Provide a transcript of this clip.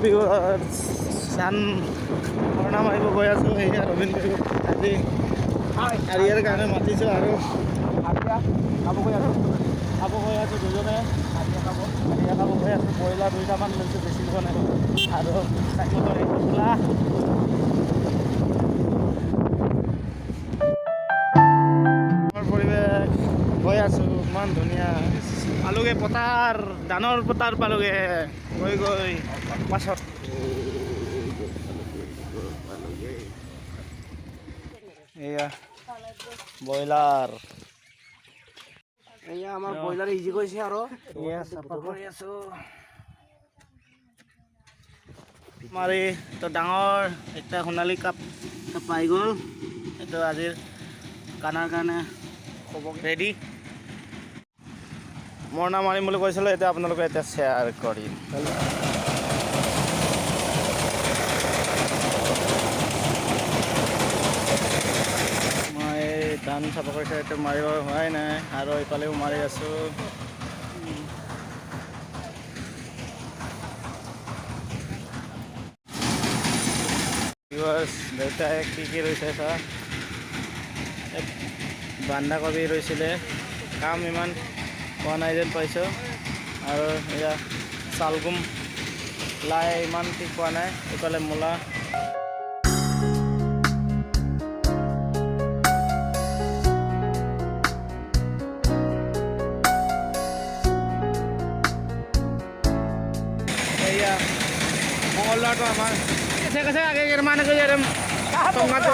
Viewers চান মৰণা মাৰিব গৈ আছোঁ। সেয়া ৰবীন বিহুত আজি আৰিয়াৰ কাৰণে মাতিছোঁ আৰু খাব গৈ আছোঁ দুজনে আৰিয়া খাব গৈ আছোঁ। ব্ৰইলাৰ 2টামান লৈছোঁ, বেছি লোৱা নাই আৰু চাইকেলৰ এই পচলা পৰিৱেশ গৈ আছোঁ। ইমান ধুনীয়া পালোগে পথাৰ, ধানৰ পথাৰ পালোগে গৈ পাছত এয়া ব্ৰইলাৰ এয়া আমাৰ ব্ৰইলাৰ ইজি কৰিছে আৰু এয়া চাফা কৰি আছোঁ। আমাৰ এইটো ডাঙৰ একটা সোণালী কাপ পাই গ'ল। এইটো আজিৰ কানাৰ কাৰণে ৰেডি। মৰণা মাৰিম বুলি কৈছিলোঁ, এতিয়া আপোনালোকে এতিয়া শ্বেয়াৰ কৰিম। মই ধান চাফা কৰিছোঁ, এইটো মাৰিব হোৱাই নাই আৰু এইফালেও মাৰি আছোঁ। দেউতাই কি ৰুইছে চা, বন্ধাকবি ৰুইছিলে, কাম ইমান হোৱা নাই যেন পাইছোঁ। আৰু এয়া চালগুম লাই ইমান ঠিক পোৱা নাই। এইফালে মূলা এয়া মঙ্গলবাৰটো আমাৰ কৈছে আগে মানে টঙাটো